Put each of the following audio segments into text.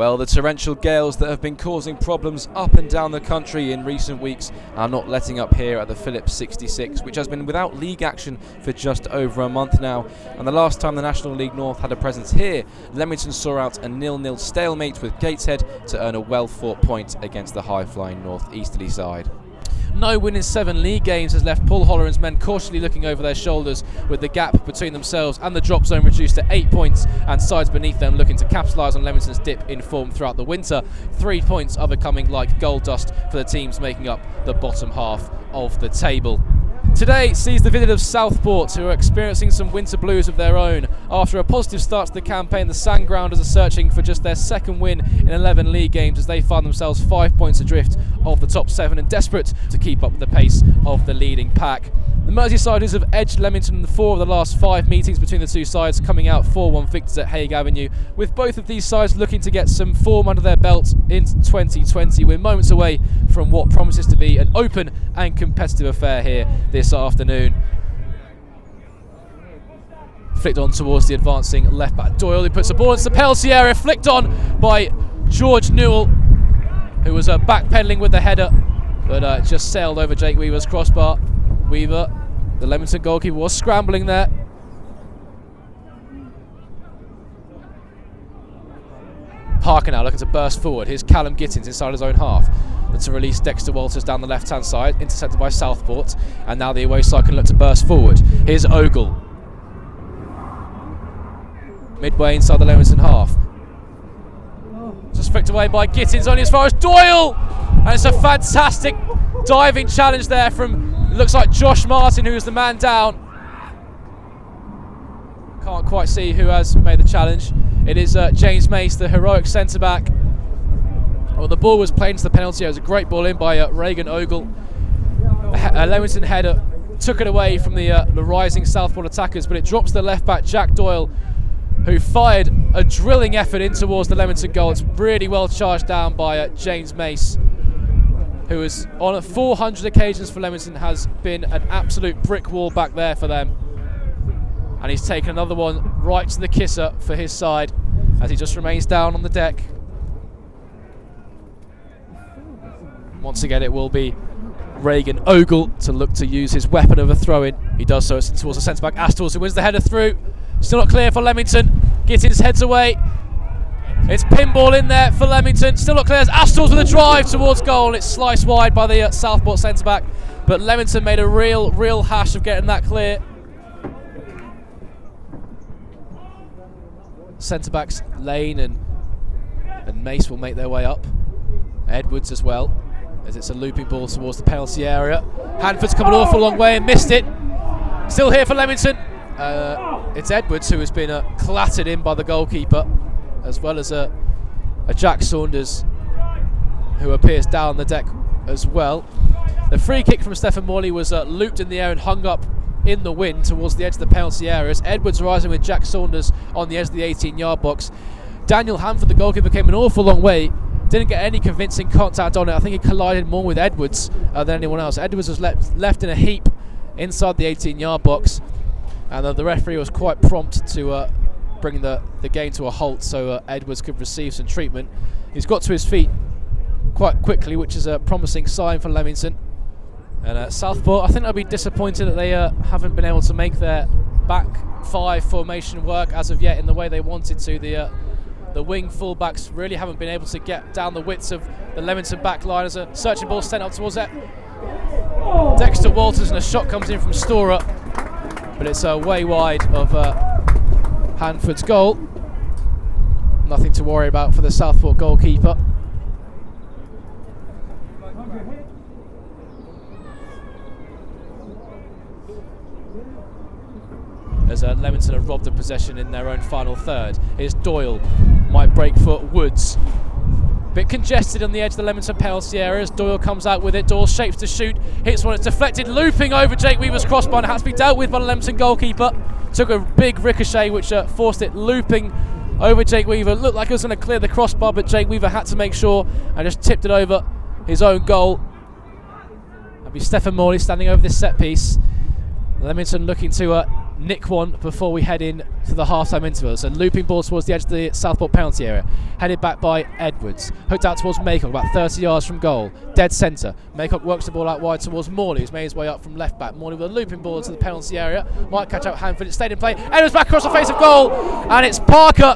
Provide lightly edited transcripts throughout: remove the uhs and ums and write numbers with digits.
Well, the torrential gales that have been causing problems up and down the country in recent weeks are not letting up here at the Phillips 66, which has been without league action for just over a month now. And the last time the National League North had a presence here, Leamington saw out a 0-0 stalemate with Gateshead to earn a well-fought point against the high-flying north-easterly side. No win in 7 league games has left Paul Holleran's men cautiously looking over their shoulders, with the gap between themselves and the drop zone reduced to 8 points, and sides beneath them looking to capitalise on Leamington's dip in form throughout the winter. 3 points are becoming like gold dust for the teams making up the bottom half of the table. Today sees the visit of Southport, who are experiencing some winter blues of their own. After a positive start to the campaign, the Sandgrounders are searching for just their second win in 11 league games as they find themselves 5 points adrift of the top 7 and desperate to keep up with the pace of the leading pack. The Merseysiders have edged Leamington in 4 of the last 5 meetings between the two sides, coming out 4-1 victors at Hague Avenue, with both of these sides looking to get some form under their belts in 2020. We're moments away from what promises to be an open and competitive affair here this afternoon. Flicked on towards the advancing left back Doyle, who puts the ball into the penalty area, flicked on by George Newell, who was backpedaling with the header, but just sailed over Jake Weaver's crossbar. Weaver, the Leamington goalkeeper, was scrambling there. Parker now looking to burst forward. Here's Callum Gittins inside his own half. Looks to release Dexter Walters down the left-hand side, intercepted by Southport. And now the away side can look to burst forward. Here's Ogle. Midway inside the Leamington half. Just flicked away by Gittins, only as far as Doyle! And it's a fantastic diving challenge there from, it looks like Josh Martin, who is the man down. Can't quite see who has made the challenge. It is James Mace, the heroic centre-back. Well, the ball was played into the penalty. It was a great ball in by Reagan Ogle. A Leamington header took it away from the rising Southport attackers, but it drops the left-back Jack Doyle, who fired a drilling effort in towards the Leamington goal. It's really well charged down by James Mace, who is on 400 occasions for Leamington, has been an absolute brick wall back there for them. And he's taken another one right to the kisser for his side as he just remains down on the deck. Once again, it will be Reagan Ogle to look to use his weapon of a throw-in. He does so towards the centre-back Astles, who wins the header through. Still not clear for Leamington. Gittins heads away. It's pinball in there for Leamington. Still not clear. Astles with a drive towards goal. It's sliced wide by the Southport centre-back. But Leamington made a real hash of getting that clear. Centre-backs Lane and Mace will make their way up. Edwards as well, as it's a looping ball towards the penalty area. Hanford's come an awful long way and missed it. Still here for Leamington. It's Edwards who has been clattered in by the goalkeeper, as well as a Jack Saunders who appears down the deck as well. The free kick from Stephen Morley was looped in the air and hung up in the wind towards the edge of the penalty areas. Edwards rising with Jack Saunders on the edge of the 18-yard box. Daniel Hanford, the goalkeeper, came an awful long way. Didn't get any convincing contact on it. I think he collided more with Edwards than anyone else. Edwards was left in a heap inside the 18-yard box, and the referee was quite prompt to bring the game to a halt so Edwards could receive some treatment. He's got to his feet quite quickly, which is a promising sign for Leamington. And Southport, I think they'll be disappointed that they haven't been able to make their back 5 formation work as of yet in the way they wanted to. The wing fullbacks really haven't been able to get down the widths of the Leamington back line as a searching ball sent up towards it. Dexter Walters, and a shot comes in from Storer, but it's way wide of Hanford's goal. Nothing to worry about for the Southport goalkeeper. As Leamington have robbed the possession in their own final third. Here's Doyle, might break for Woods. Bit congested on the edge of the Leamington penalty area as Doyle comes out with it. Doyle shapes to shoot, hits one, it's deflected, looping over Jake Weaver's crossbar, and has to be dealt with by the Leamington goalkeeper. Took a big ricochet which forced it looping over Jake Weaver. Looked like it was going to clear the crossbar, but Jake Weaver had to make sure and just tipped it over his own goal. That'll be Stephen Morley standing over this set piece. Leamington looking to nick one before we head in to the half-time interval. So looping ball towards the edge of the Southport penalty area, headed back by Edwards, hooked out towards Maycock, about 30 yards from goal, dead centre. Maycock works the ball out wide towards Morley, who's made his way up from left back. Morley with a looping ball into the penalty area, might catch out Hanford. It stayed in play, Edwards back across the face of goal, and it's Parker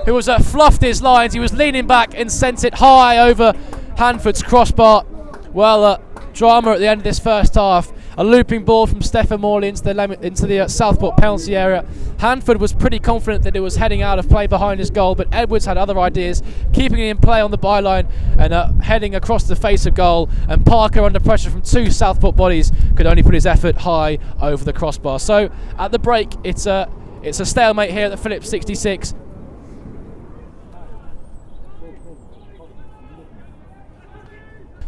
who was fluffed his lines. He was leaning back and sent it high over Hanford's crossbar. Well, drama at the end of this first half. A looping ball from Stephen Morley into the Southport penalty area. Hanford was pretty confident that it was heading out of play behind his goal, but Edwards had other ideas, keeping it in play on the byline and heading across the face of goal. And Parker, under pressure from two Southport bodies, could only put his effort high over the crossbar. So at the break, it's a stalemate here at the Phillips 66.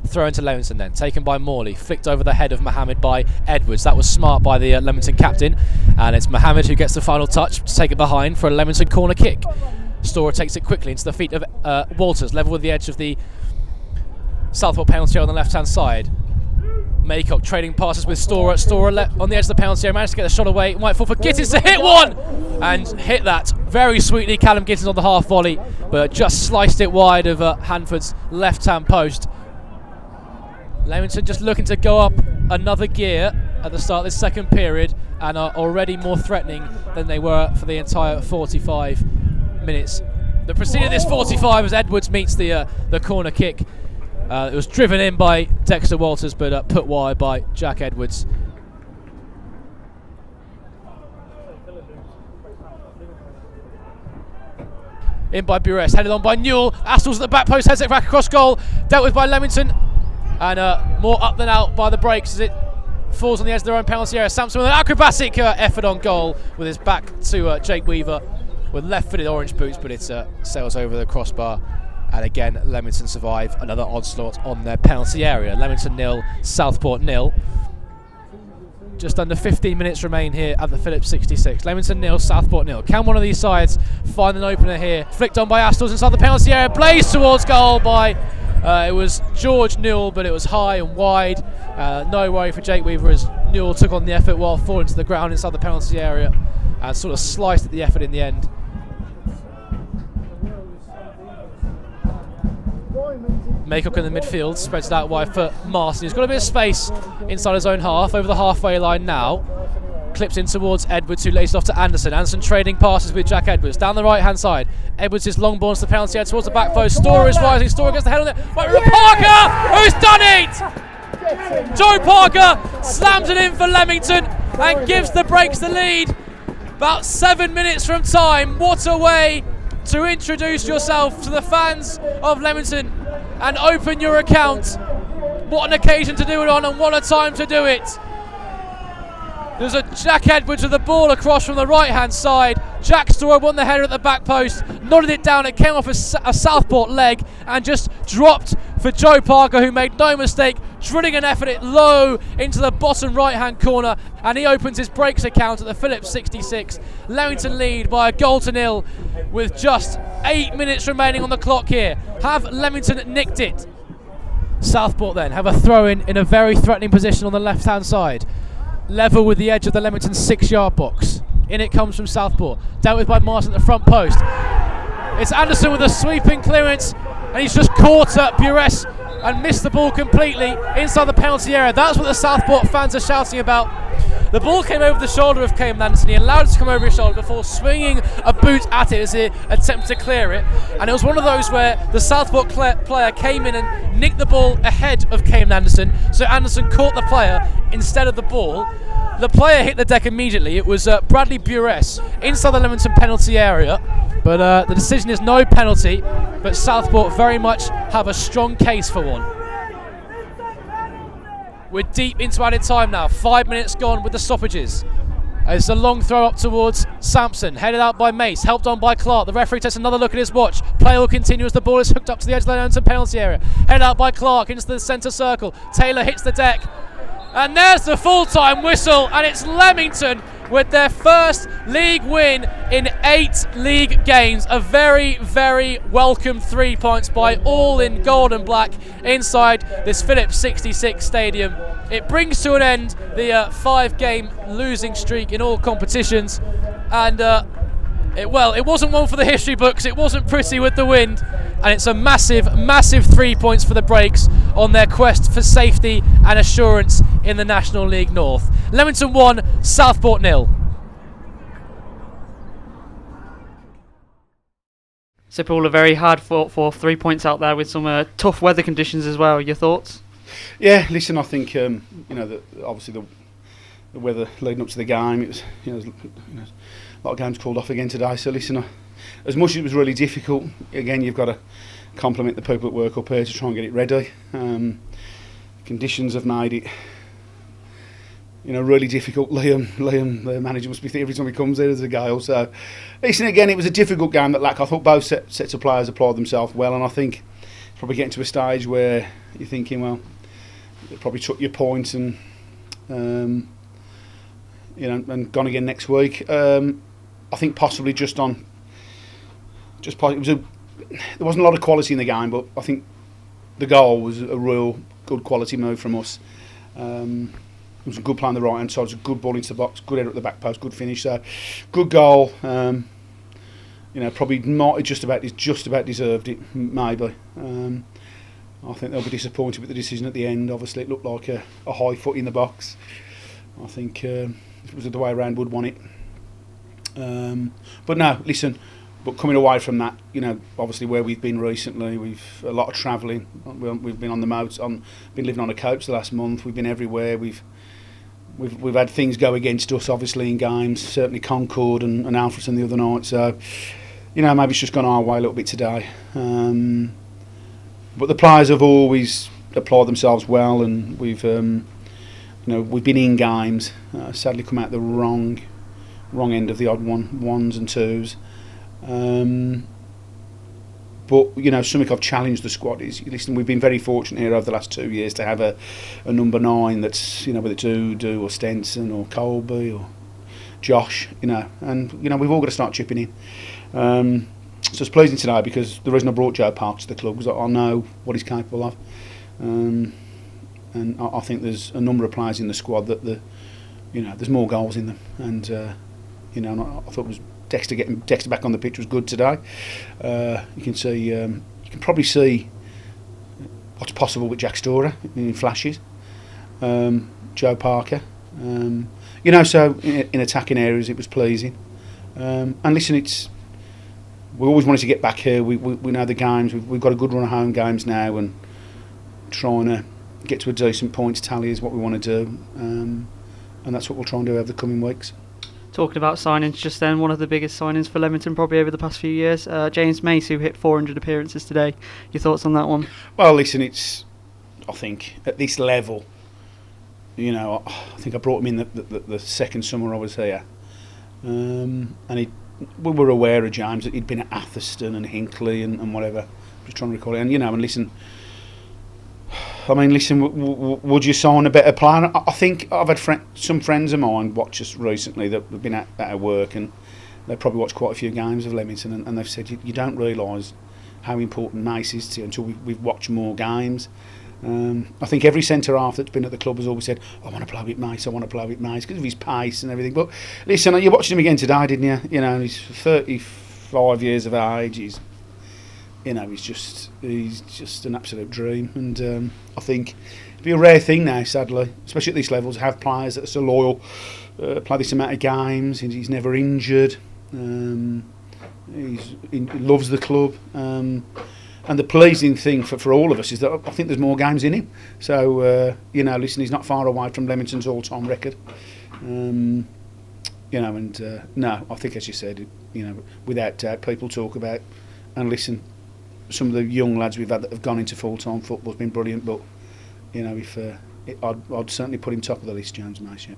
Throw into Leamington then, taken by Morley, flicked over the head of Mohammed by Edwards. That was smart by the Leamington captain, and it's Mohammed who gets the final touch to take it behind for a Leamington corner kick. Storer takes it quickly into the feet of Walters, level with the edge of the Southport penalty on the left-hand side. Maycock trading passes with Storer. Storer on the edge of the penalty area, managed to get the shot away. Might fall for Gittins to hit one, and hit that very sweetly. Callum Gittins on the half volley, but just sliced it wide of Hanford's left-hand post. Leamington just looking to go up another gear at the start of this second period, and are already more threatening than they were for the entire 45 minutes that preceded this 45 as Edwards meets the corner kick. It was driven in by Dexter Walters, but put wide by Jack Edwards. In by Buress, headed on by Newell. Astles at the back post, heads it back across goal, dealt with by Leamington. And more up than out by the breaks as it falls on the edge of their own penalty area. Sampson with an acrobatic effort on goal with his back to Jake Weaver with left-footed orange boots, but it sails over the crossbar. And again, Leamington survive another onslaught on their penalty area. Leamington 0, Southport 0. Just under 15 minutes remain here at the Phillips 66. Leamington 0, Southport 0. Can one of these sides find an opener here? Flicked on by Astles inside the penalty area. Blazed towards goal by... it was George Newell, but it was high and wide. No worry for Jake Weaver as Newell took on the effort while falling to the ground inside the penalty area and sort of sliced at the effort in the end. Maycock in the midfield, spreads it out wide for Marston. He's got a bit of space inside his own half, over the halfway line now. Clips in towards Edwards, who lays it off to Anderson. Anderson trading passes with Jack Edwards down the right hand side. Edwards is long balls to the penalty area towards the back post. Storer is rising. Storer gets the head on it. Parker, who's done it! Joe Parker slams it in for Leamington and gives the Breaks the lead. About 7 minutes from time. What a way to introduce yourself to the fans of Leamington and open your account. What an occasion to do it on, and what a time to do it. There's a Jack Edwards with the ball across from the right-hand side. Jack Storer won the header at the back post, nodded it down. It came off a Southport leg and just dropped for Joe Parker, who made no mistake, drilling an effort it low into the bottom right-hand corner, and he opens his Breaks account at the Phillips 66. Leamington lead by 1-0 with just 8 minutes remaining on the clock here. Have Leamington nicked it? Southport then have a throw-in in a very threatening position on the left-hand side. Level with the edge of the Leamington 6-yard box. In it comes from Southport. Dealt with by Martin at the front post. It's Anderson with a sweeping clearance, and he's just caught at Buress and missed the ball completely inside the penalty area. That's what the Southport fans are shouting about. The ball came over the shoulder of Cameron Anderson. He allowed it to come over his shoulder before swinging a boot at it as he attempted to clear it. And it was one of those where the Southport player came in and nicked the ball ahead of Cameron Anderson. So Anderson caught the player instead of the ball. The player hit the deck immediately. It was Bradley Buress inside the Leamington penalty area. But the decision is no penalty. But Southport very much have a strong case for one. We're deep into added time now. 5 minutes gone with the stoppages. It's a long throw up towards Sampson, headed out by Mace, helped on by Clark. The referee takes another look at his watch. Play will continue as the ball is hooked up to the edge of the Leamington penalty area. Headed out by Clark into the centre circle. Taylor hits the deck. And there's the full-time whistle, and it's Leamington with their first league win in 8 league games. A very, very welcome 3 points by all in gold and black inside this Phillips 66 stadium. It brings to an end the 5-game losing streak in all competitions, and it wasn't one for the history books. It wasn't pretty with the wind, and it's a massive, massive 3 points for the Brakes on their quest for safety and assurance in the National League North. Leamington 1, Southport 0. So Paul, a very hard fought for 3 points out there with some tough weather conditions as well. Your thoughts? Yeah, listen, I think obviously the weather leading up to the game, it was a lot of games called off again today. So listen, as much as it was really difficult, again you've got to compliment the people that work up here to try and get it ready. Conditions have made it, really difficult. Liam, the manager, must be thinking every time he comes here, there's a gale. So listen, again, it was a difficult game that I thought both sets of players applied themselves well, and I think it's probably getting to a stage where you're thinking, well, you probably took your point and and gone again next week. I think possibly there wasn't a lot of quality in the game, but I think the goal was a real good quality move from us. It was a good play on the right hand side, it was a good ball into the box, good header at the back post, good finish. So good goal. Probably not just about deserved it, maybe. I think they'll be disappointed with the decision at the end. Obviously, it looked like a high foot in the box. I think if it was the way around, would want it. But no, listen. But coming away from that, obviously where we've been recently, we've a lot of travelling. We've been on the moats, been living on a coach the last month. We've been everywhere. We've had things go against us, obviously in games. Certainly Concord and Alfreton the other night. So, maybe it's just gone our way a little bit today. But the players have always applied themselves well, and we've been in games. Sadly, come out the wrong end of the odd ones and twos. But something I've challenged the squad is, listen, we've been very fortunate here over the last 2 years to have a number 9 that's whether it's Udo or Stenson or Colby or Josh, and we've all got to start chipping in. So it's pleasing today because the reason I brought Joe Parks to the club was that I know what he's capable of, and I think there's a number of players in the squad that there's more goals in them, and and I thought it was getting Dexter back on the pitch was good today. You can probably see what's possible with Jack Storer in flashes. Joe Parker, so in attacking areas it was pleasing. And listen, we always wanted to get back here. We know the games. We've got a good run of home games now, and trying to get to a decent points tally is what we want to do, and that's what we'll try and do over the coming weeks. Talking about signings just then, one of the biggest signings for Leamington probably over the past few years, James Mace, who hit 400 appearances today. Your thoughts on that one? Well, listen, I think at this level, I think I brought him in the second summer I was here, and we were aware of James, that he'd been at Atherstone and Hinckley and whatever. Just trying to recall it, and listen. Would you sign a better player? I think I've had some friends of mine watch us recently that have been at work, and they've probably watched quite a few games of Leamington, and they've said you don't realise how important Mace is to you until we've watched more games. I think every centre half that's been at the club has always said, I want to play with Mace, because of his pace and everything. But listen, you watched him again today, didn't you? He's 35 years of age. He's just an absolute dream, and I think it'd be a rare thing now, sadly, especially at these levels, to have players that are so loyal, play this amount of games. He's never injured. He loves the club, and the pleasing thing for all of us is that I think there's more games in him. So listen, he's not far away from Leamington's all-time record. No, I think, as you said, without doubt, people talk about, and listen, some of the young lads we've had that have gone into full-time football's been brilliant, but I'd certainly put him top of the list, James Mace. Yeah.